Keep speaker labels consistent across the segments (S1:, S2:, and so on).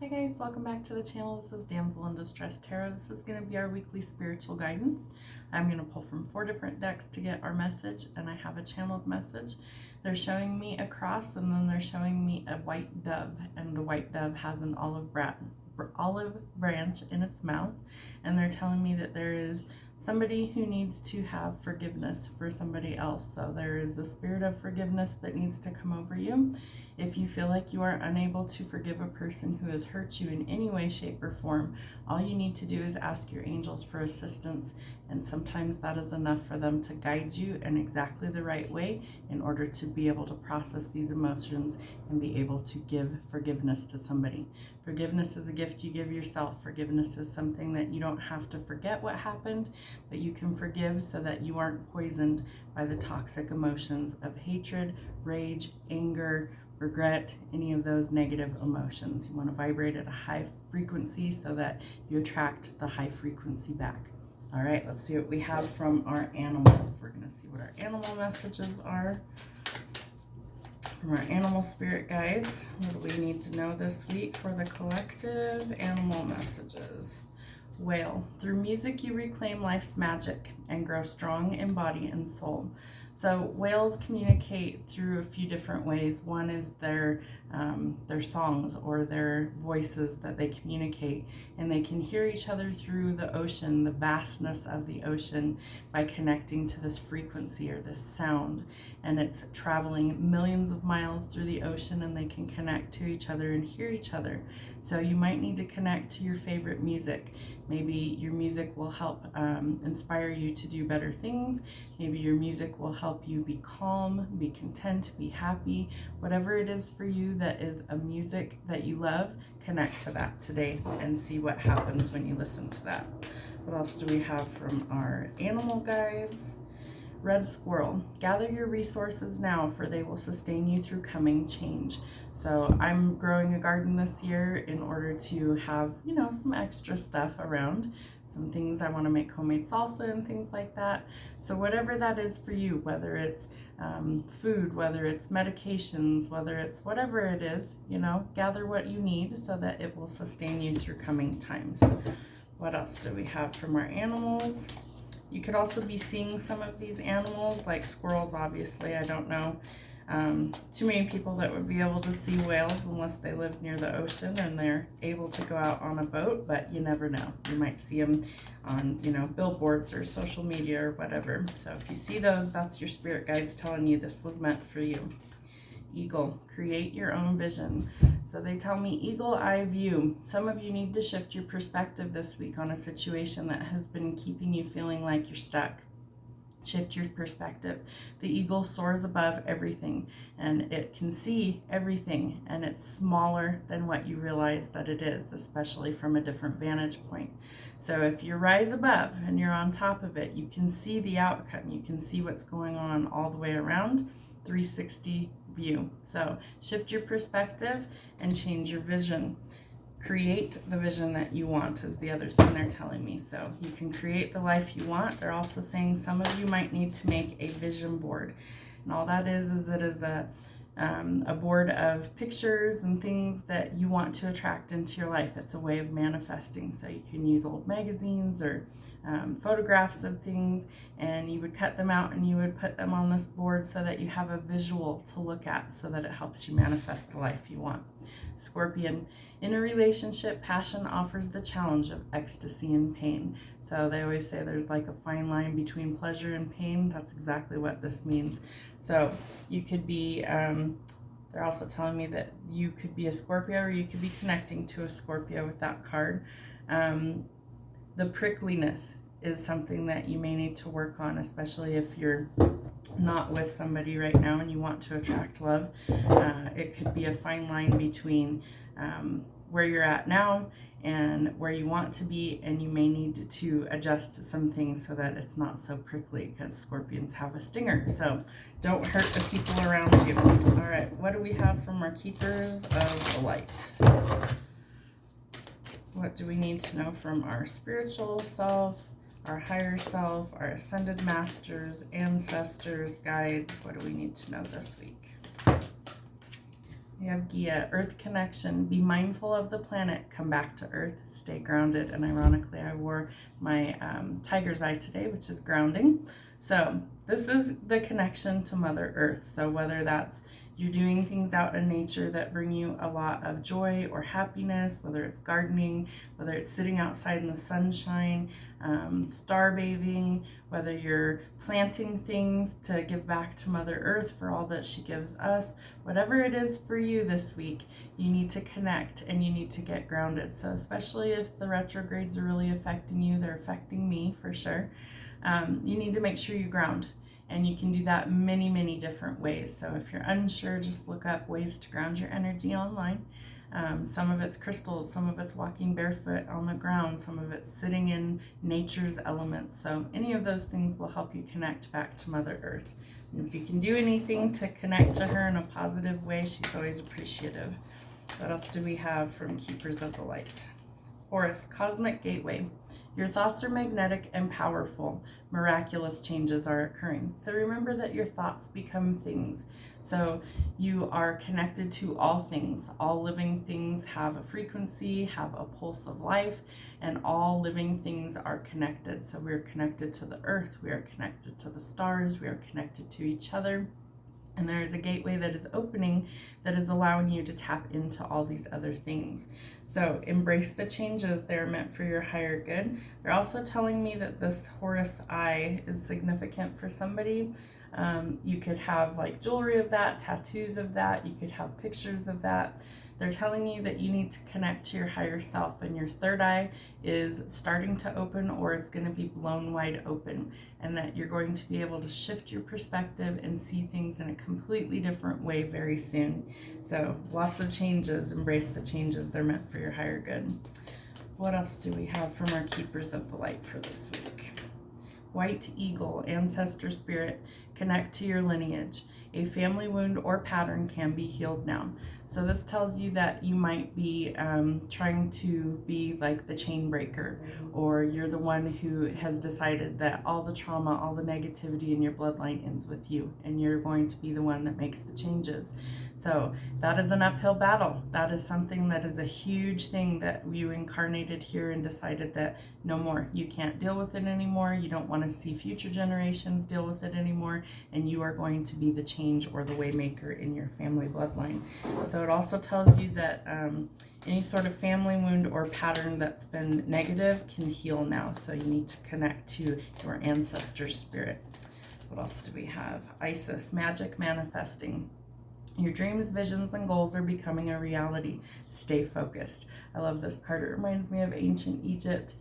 S1: Hi guys, welcome back to the channel. This is Damsel in Distress Tarot. This is going to be our weekly spiritual guidance. I'm going to pull from 4 different decks to get our message, and I have a channeled message. They're showing me a cross, and then they're showing me a white dove, and the white dove has an olive branch in its mouth, and they're telling me that there is somebody who needs to have forgiveness for somebody else. So there is a spirit of forgiveness that needs to come over you. If you feel like you are unable to forgive a person who has hurt you in any way, shape, or form, all you need to do is ask your angels for assistance, and sometimes that is enough for them to guide you in exactly the right way in order to be able to process these emotions and be able to give forgiveness to somebody. Forgiveness is a gift you give yourself. Forgiveness is something that you don't have to forget what happened, but you can forgive so that you aren't poisoned by the toxic emotions of hatred, rage, anger, regret, any of those negative emotions. You want to vibrate at a high frequency so that you attract the high frequency back. All right, let's see what we have from our animals. We're going to see what our animal messages are from our animal spirit guides. What do we need to know this week for the collective animal messages? Whale. Through music you reclaim life's magic and grow strong in body and soul. So whales communicate through a few different ways. One is their songs or their voices that they communicate, and they can hear each other through the ocean, the vastness of the ocean, by connecting to this frequency or this sound. And it's traveling millions of miles through the ocean, and they can connect to each other and hear each other. So you might need to connect to your favorite music. Maybe your music will help inspire you to do better things. Maybe your music will help you be calm, be content, be happy. Whatever it is for you that is a music that you love, connect to that today and see what happens when you listen to that. What else do we have from our animal guides? Red squirrel. Gather your resources now, for they will sustain you through coming change. So I'm growing a garden this year in order to have, some extra stuff around. Some things I want to make homemade salsa and things like that. So whatever that is for you, whether it's food, whether it's medications, whether it's whatever it is, gather what you need so that it will sustain you through coming times. What else do we have from our animals? You could also be seeing some of these animals, like squirrels, obviously. I don't know too many people that would be able to see whales unless they live near the ocean and they're able to go out on a boat, but you never know. You might see them on, billboards or social media or whatever. So if you see those, that's your spirit guides telling you this was meant for you. Eagle. Create your own vision. So they tell me eagle eye view. Some of you need to shift your perspective this week on a situation that has been keeping you feeling like you're stuck. Shift your perspective. The eagle soars above everything, and it can see everything, and it's smaller than what you realize that it is, especially from a different vantage point. So if you rise above and you're on top of it, you can see the outcome. You can see what's going on all the way around. 360 view. So shift your perspective and change your vision. Create the vision that you want is the other thing they're telling me. So you can create the life you want. They're also saying some of you might need to make a vision board. And all that is it is a board of pictures and things that you want to attract into your life. It's a way of manifesting. So you can use old magazines or photographs of things, and you would cut them out and you would put them on this board so that you have a visual to look at so that it helps you manifest the life you want. Scorpion. In a relationship, passion offers the challenge of ecstasy and pain. So they always say there's like a fine line between pleasure and pain. That's exactly what this means. So you could be, they're also telling me that you could be a Scorpio, or you could be connecting to a Scorpio with that card. The prickliness is something that you may need to work on, especially if you're not with somebody right now and you want to attract love. It could be a fine line between where you're at now and where you want to be, and you may need to adjust some things so that it's not so prickly, because scorpions have a stinger. So don't hurt the people around you. All right, what do we have from our keepers of the light? What do we need to know from our spiritual self, our higher self, our ascended masters, ancestors, guides? What do we need to know this week? We have Gia, Earth connection. Be mindful of the planet. Come back to Earth. Stay grounded. And ironically, I wore my tiger's eye today, which is grounding. So this is the connection to Mother Earth. So whether that's you're doing things out in nature that bring you a lot of joy or happiness, whether it's gardening, whether it's sitting outside in the sunshine, star bathing, whether you're planting things to give back to Mother Earth for all that she gives us, whatever it is for you this week, you need to connect and you need to get grounded. So especially if the retrogrades are really affecting you, they're affecting me for sure. You need to make sure you ground. And you can do that many, many different ways. So if you're unsure, just look up ways to ground your energy online. Some of it's crystals, some of it's walking barefoot on the ground, some of it's sitting in nature's elements. So any of those things will help you connect back to Mother Earth. And if you can do anything to connect to her in a positive way, she's always appreciative. What else do we have from Keepers of the Light? Horus, Cosmic Gateway. Your thoughts are magnetic and powerful. Miraculous changes are occurring. So remember that your thoughts become things. So you are connected to all things. All living things have a frequency, have a pulse of life, and all living things are connected. So we're connected to the earth, we are connected to the stars, we are connected to each other. And there is a gateway that is opening that is allowing you to tap into all these other things. So embrace the changes. They're meant for your higher good. They're also telling me that this Horus eye is significant for somebody. You could have like jewelry of that, tattoos of that. You could have pictures of that. They're telling you that you need to connect to your higher self, and your third eye is starting to open, or it's going to be blown wide open, and that you're going to be able to shift your perspective and see things in a completely different way very soon. So lots of changes. Embrace the changes. They're meant for your higher good. What else do we have from our Keepers of the Light for this week? White Eagle, Ancestor Spirit, connect to your lineage. A family wound or pattern can be healed now. So this tells you that you might be trying to be like the chain breaker, or you're the one who has decided that all the trauma, all the negativity in your bloodline ends with you, and you're going to be the one that makes the changes. So that is an uphill battle. That is something that is a huge thing that you incarnated here and decided that no more. You can't deal with it anymore. You don't want to see future generations deal with it anymore. And you are going to be the change or the way maker in your family bloodline. So it also tells you that any sort of family wound or pattern that's been negative can heal now. So you need to connect to your ancestor spirit. What else do we have? Isis, magic manifesting. Your dreams, visions, and goals are becoming a reality. Stay focused. I love this card. It reminds me of ancient Egypt.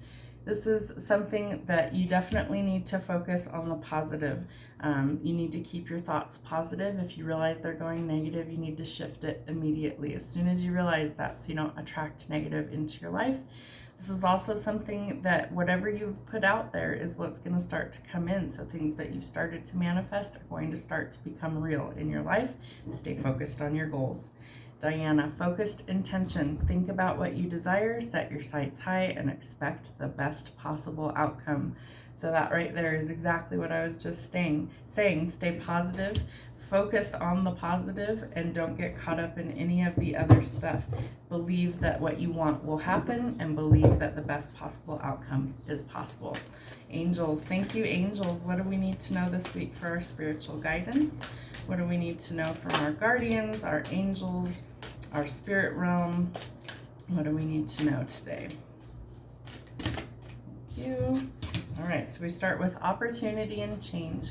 S1: This is something that you definitely need to focus on the positive. You need to keep your thoughts positive. If you realize they're going negative, you need to shift it immediately as soon as you realize that, so you don't attract negative into your life. This is also something that whatever you've put out there is what's going to start to come in. So things that you've started to manifest are going to start to become real in your life. Stay focused on your goals. Diana, focused intention. Think about what you desire, set your sights high, and expect the best possible outcome. So that right there is exactly what I was just saying. Stay positive, focus on the positive, and don't get caught up in any of the other stuff. Believe that what you want will happen, and believe that the best possible outcome is possible. Angels, thank you, angels. What do we need to know this week for our spiritual guidance? What do we need to know from our guardians, our angels, our spirit realm? What do we need to know today? Thank you. All right, so we start with opportunity and change.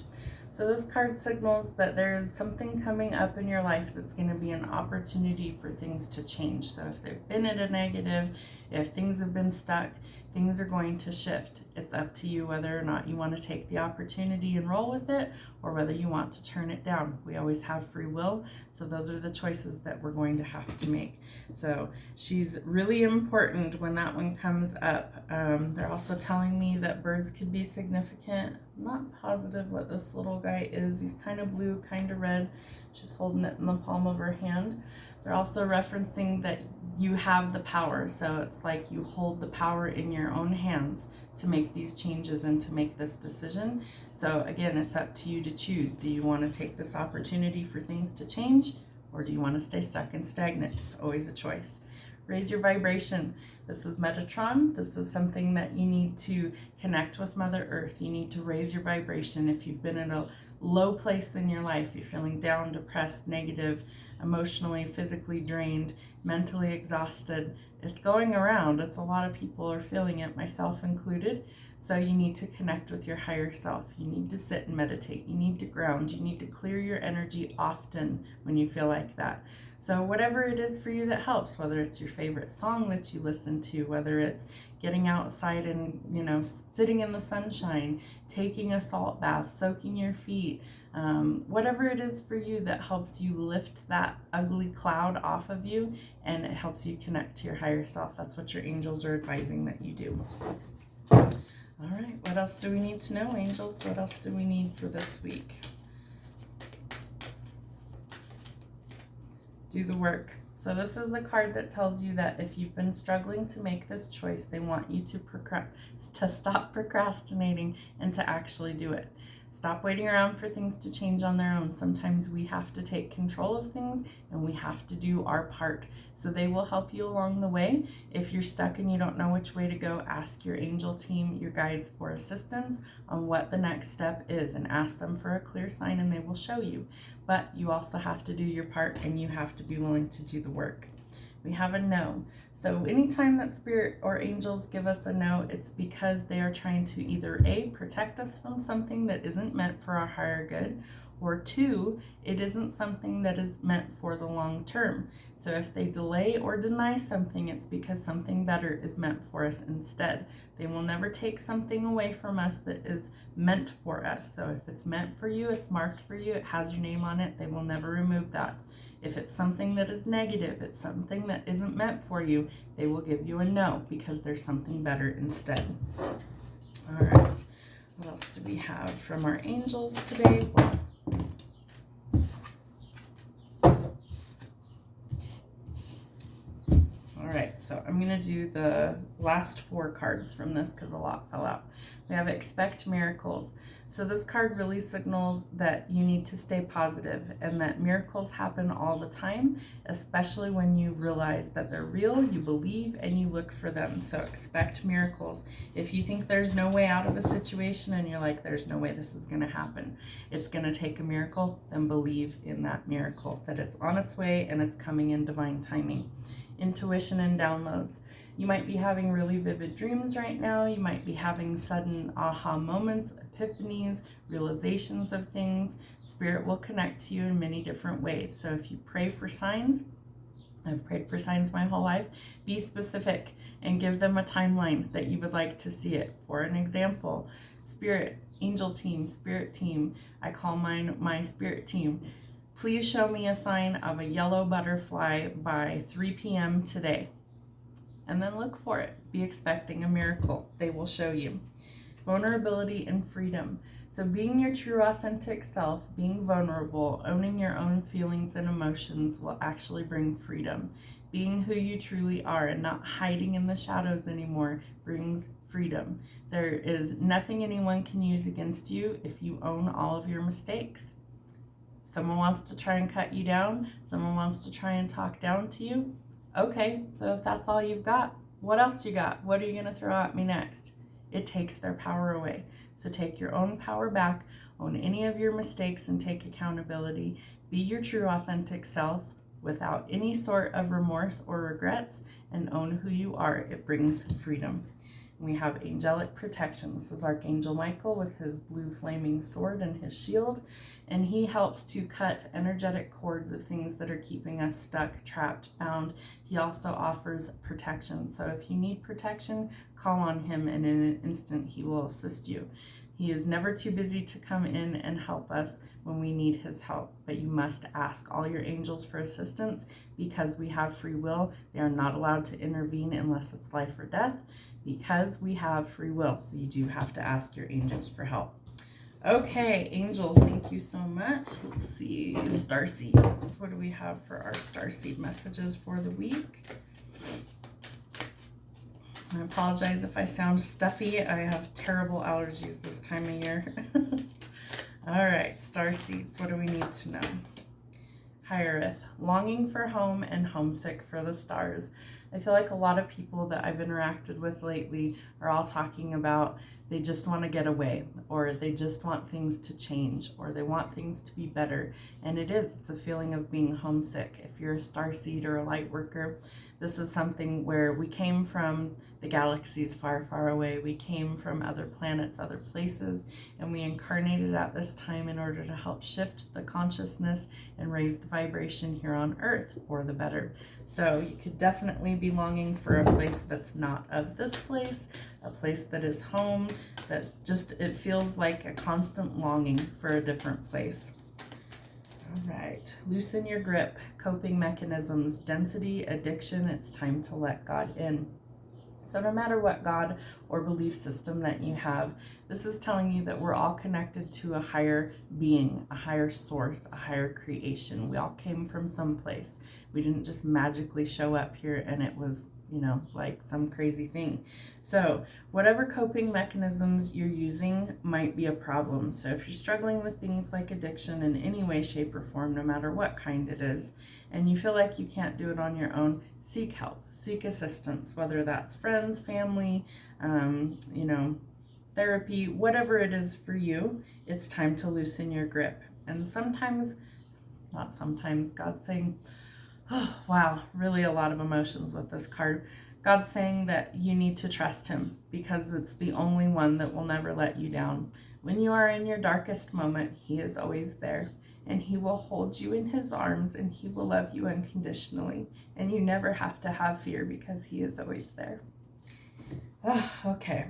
S1: So this card signals that there is something coming up in your life that's going to be an opportunity for things to change. So if they've been at a negative, if things have been stuck, things are going to shift. It's up to you whether or not you want to take the opportunity and roll with it, or whether you want to turn it down. We always have free will, so those are the choices that we're going to have to make. So she's really important when that one comes up. They're also telling me that birds could be significant. I'm not positive what this little guy is. He's kind of blue, kind of red. She's holding it in the palm of her hand. They're also referencing that you have the power. So it's like you hold the power in your own hands to make these changes and to make this decision. So again, it's up to you to choose. Do you want to take this opportunity for things to change, or do you want to stay stuck and stagnant? It's always a choice. Raise your vibration. This is Metatron. This is something that you need to connect with Mother Earth. You need to raise your vibration. If you've been in a low place in your life, you're feeling down, depressed, negative, emotionally, physically drained, mentally exhausted, it's going around. It's a lot of people are feeling it, myself included. So you need to connect with your higher self. You need to sit and meditate. You need to ground. You need to clear your energy often when you feel like that. So whatever it is for you that helps, whether it's your favorite song that you listen to, whether it's getting outside and, sitting in the sunshine, taking a salt bath, soaking your feet, whatever it is for you that helps you lift that ugly cloud off of you and it helps you connect to your higher self. That's what your angels are advising that you do. All right, what else do we need to know, angels? What else do we need for this week? Do the work. So this is a card that tells you that if you've been struggling to make this choice, they want you to stop procrastinating and to actually do it. Stop waiting around for things to change on their own. Sometimes we have to take control of things and we have to do our part. So they will help you along the way. If you're stuck and you don't know which way to go, ask your angel team, your guides for assistance on what the next step is and ask them for a clear sign and they will show you. But you also have to do your part and you have to be willing to do the work. We have a no. So anytime that spirit or angels give us a no, it's because they are trying to either A, protect us from something that isn't meant for our higher good, or 2, it isn't something that is meant for the long term. So if they delay or deny something, it's because something better is meant for us instead. They will never take something away from us that is meant for us. So if it's meant for you, it's marked for you, it has your name on it, they will never remove that. If it's something that is negative, it's something that isn't meant for you, they will give you a no because there's something better instead. All right, what else do we have from our angels today? All right, so I'm going to do the last 4 cards from this because a lot fell out. We have expect miracles. So this card really signals that you need to stay positive and that miracles happen all the time, especially when you realize that they're real, you believe, and you look for them. So expect miracles. If you think there's no way out of a situation and you're like, there's no way this is going to happen, it's going to take a miracle, then believe in that miracle, that it's on its way and it's coming in divine timing. Intuition and downloads. You might be having really vivid dreams right now. You might be having sudden aha moments, epiphanies, realizations of things. Spirit will connect to you in many different ways. So if you pray for signs, I've prayed for signs my whole life, be specific and give them a timeline that you would like to see it. For an example, spirit, angel team, spirit team, I call mine my spirit team. Please show me a sign of a yellow butterfly by 3 p.m. today. And then look for it. Be expecting a miracle. They will show you. Vulnerability and freedom. So being your true authentic self, being vulnerable, owning your own feelings and emotions will actually bring freedom. Being who you truly are and not hiding in the shadows anymore brings freedom. There is nothing anyone can use against you if you own all of your mistakes. Someone wants to try and cut you down. Someone wants to try and talk down to you. Okay, so if that's all you've got, what else you got? What are you going to throw at me next? It takes their power away. So take your own power back, own any of your mistakes and take accountability. Be your true authentic self without any sort of remorse or regrets and own who you are. It brings freedom. We have angelic protection. This is Archangel Michael with his blue flaming sword and his shield. And he helps to cut energetic cords of things that are keeping us stuck, trapped, bound. He also offers protection. So if you need protection, call on him and in an instant he will assist you. He is never too busy to come in and help us when we need his help. But you must ask all your angels for assistance because we have free will. They are not allowed to intervene unless it's life or death because we have free will. So you do have to ask your angels for help. Okay, angels, thank you so much. Let's see, starseeds. What do we have for our starseed messages for the week? I apologize if I sound stuffy. I have terrible allergies this time of year. All right, starseeds, what do we need to know? Hierith, longing for home and homesick for the stars. I feel like a lot of people that I've interacted with lately are all talking about they just want to get away, or they just want things to change, or they want things to be better. And it's a feeling of being homesick. If you're a starseed or a light worker, this is something where we came from the galaxies far, far away. We came from other planets, other places, and we incarnated at this time in order to help shift the consciousness and raise the vibration here on Earth for the better. So you could definitely be longing for a place that's not of this place, a place that is home, that just, it feels like a constant longing for a different place. All right, loosen your grip, coping mechanisms, density, addiction. It's time to let God in. So no matter what God or belief system that you have, this is telling you that we're all connected to a higher being, a higher source, a higher creation. We all came from someplace. We didn't just magically show up here and it was, like some crazy thing. So whatever coping mechanisms you're using might be a problem. So if you're struggling with things like addiction in any way, shape, or form, no matter what kind it is, and you feel like you can't do it on your own, seek help, seek assistance, whether that's friends, family, therapy, whatever it is for you. It's time to loosen your grip. And not sometimes, God's saying, oh, wow, really a lot of emotions with this card. God's saying that you need to trust him because it's the only one that will never let you down. When you are in your darkest moment, he is always there, and he will hold you in his arms, and he will love you unconditionally, and you never have to have fear because he is always there. Okay.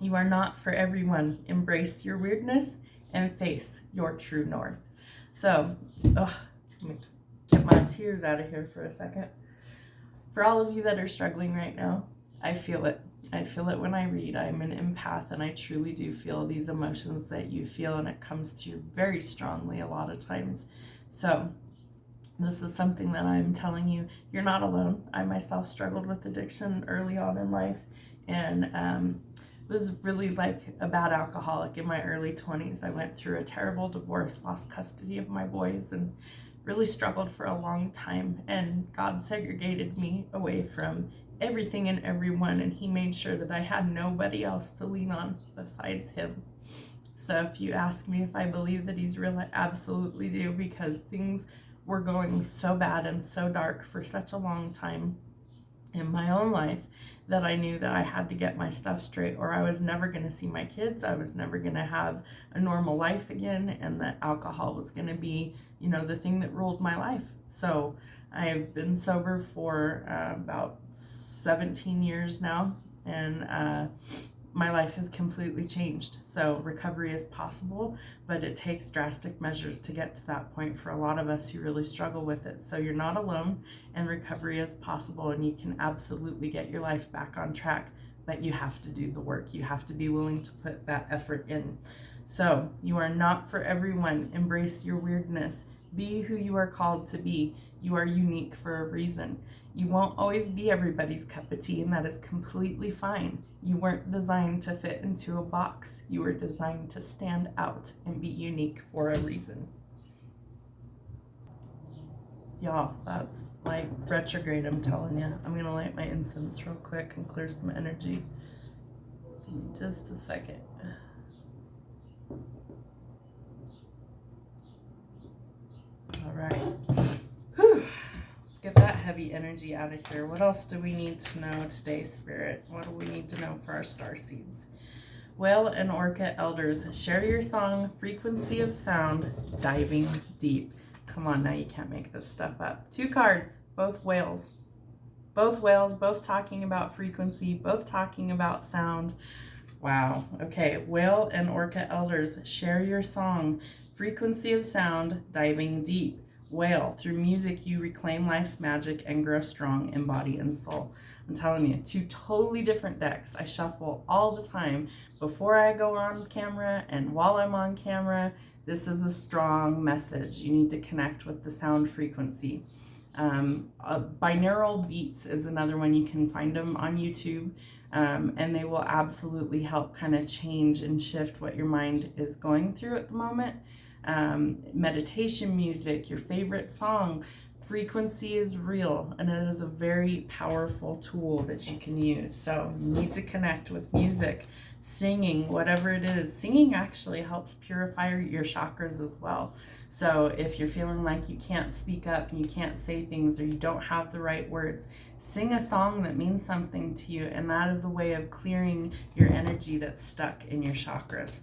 S1: You are not for everyone. Embrace your weirdness and face your true north. So, let me get my tears out of here for a second. For all of you that are struggling right now, I feel it. I feel it when I read. I'm an empath, and I truly do feel these emotions that you feel, and it comes to you very strongly a lot of times. So this is something that I'm telling you, you're not alone. I myself struggled with addiction early on in life, and was really like a bad alcoholic in my early 20s. I went through a terrible divorce, lost custody of my boys, and really struggled for a long time. And God segregated me away from everything and everyone, and he made sure that I had nobody else to lean on besides him. So if you ask me if I believe that he's real, I absolutely do, because things were going so bad and so dark for such a long time in my own life that I knew that I had to get my stuff straight, or I was never going to see my kids. I was never going to have a normal life again, and that alcohol was going to be, the thing that ruled my life. So I've been sober for about 17 years now, and my life has completely changed. So recovery is possible, but it takes drastic measures to get to that point for a lot of us who really struggle with it. So you're not alone, and recovery is possible, and you can absolutely get your life back on track, but you have to do the work. You have to be willing to put that effort in. So you are not for everyone. Embrace your weirdness. Be who you are called to be. You are unique for a reason. You won't always be everybody's cup of tea, and that is completely fine. You weren't designed to fit into a box. You were designed to stand out and be unique for a reason. Y'all, that's like retrograde, I'm telling you. I'm gonna light my incense real quick and clear some energy. Give me just a second. All right. Whew. Let's get that heavy energy out of here. What else do we need to know today, Spirit? What do we need to know for our starseeds? Whale and Orca elders, share your song, frequency of sound, diving deep. Come on, now you can't make this stuff up. 2 cards, both whales. Both whales, both talking about frequency, both talking about sound. Wow. Okay, Whale and Orca elders, share your song, frequency of sound, diving deep. Whale, through music you reclaim life's magic and grow strong in body and soul. I'm telling you, 2 totally different decks. I shuffle all the time before I go on camera and while I'm on camera. This is a strong message. You need to connect with the sound frequency. Binaural beats is another one. You can find them on YouTube, and they will absolutely help kind of change and shift what your mind is going through at the moment. meditation music, your favorite song. Frequency is real, and it is a very powerful tool that you can use. So you need to connect with music, singing, whatever it is. Singing actually helps purify your chakras as well. So if you're feeling like you can't speak up and you can't say things, or you don't have the right words, sing a song that means something to you, and that is a way of clearing your energy that's stuck in your chakras.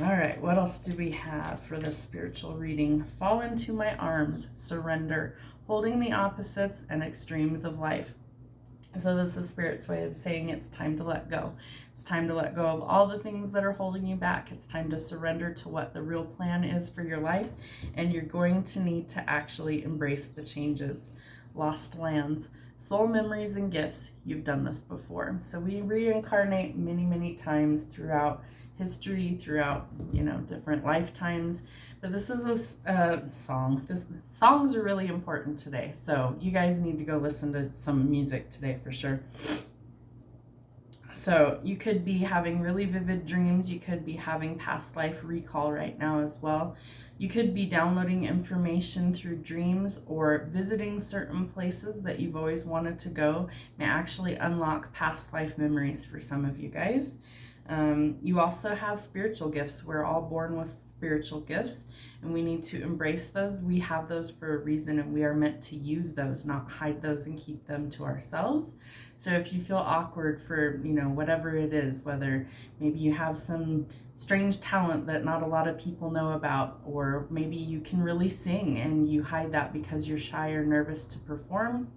S1: All right, what else do we have for this spiritual reading? Fall into my arms, surrender, holding the opposites and extremes of life. So this is Spirit's way of saying it's time to let go. It's time to let go of all the things that are holding you back. It's time to surrender to what the real plan is for your life, and you're going to need to actually embrace the changes. Lost lands, soul memories and gifts. You've done this before. So we reincarnate many, many times throughout history, throughout, different lifetimes. But this is a song. Songs are really important today. So you guys need to go listen to some music today for sure. So you could be having really vivid dreams. You could be having past life recall right now as well. You could be downloading information through dreams, or visiting certain places that you've always wanted to go may actually unlock past life memories for some of you guys. You also have spiritual gifts. We're all born with spiritual gifts, and we need to embrace those. We have those for a reason, and we are meant to use those, not hide those and keep them to ourselves. So if you feel awkward for, whatever it is, whether maybe you have some strange talent that not a lot of people know about, or maybe you can really sing and you hide that because you're shy or nervous to perform.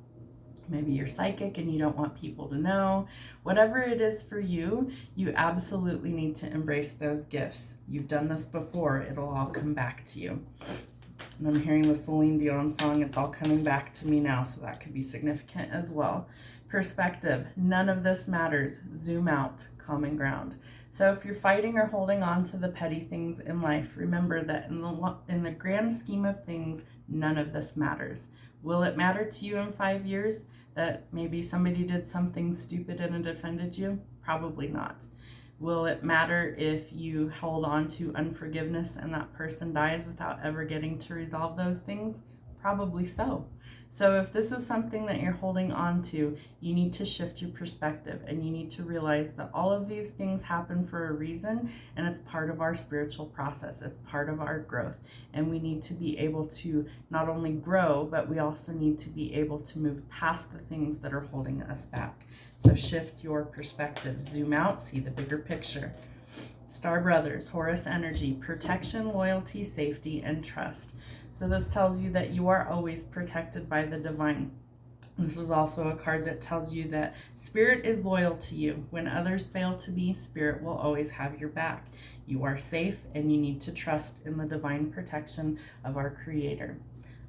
S1: Maybe you're psychic and you don't want people to know. Whatever it is for you, you absolutely need to embrace those gifts. You've done this before. It'll all come back to you. And I'm hearing the Celine Dion song, It's All Coming Back to Me Now, so that could be significant as well. Perspective, none of this matters. Zoom out, common ground. So if you're fighting or holding on to the petty things in life, remember that in the grand scheme of things, none of this matters. Will it matter to you in 5 years that maybe somebody did something stupid and it offended you? Probably not. Will it matter if you hold on to unforgiveness and that person dies without ever getting to resolve those things? Probably so. So if this is something that you're holding on to, you need to shift your perspective, and you need to realize that all of these things happen for a reason, and it's part of our spiritual process. It's part of our growth, and we need to be able to not only grow, but we also need to be able to move past the things that are holding us back. So shift your perspective, zoom out, see the bigger picture. Star Brothers, Horus energy, protection, loyalty, safety, and trust. So this tells you that you are always protected by the divine. This is also a card that tells you that Spirit is loyal to you. When others fail to be, Spirit will always have your back. You are safe, and you need to trust in the divine protection of our Creator.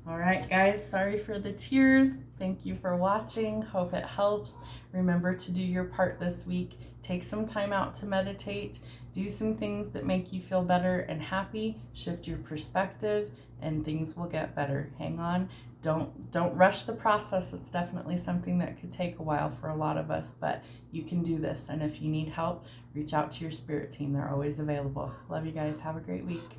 S1: All right, guys, sorry for the tears. Thank you for watching. Hope it helps. Remember to do your part this week. Take some time out to meditate. Do some things that make you feel better and happy. Shift your perspective, and things will get better. Hang on. Don't rush the process. It's definitely something that could take a while for a lot of us, but you can do this. And if you need help, reach out to your spirit team. They're always available. Love you guys. Have a great week.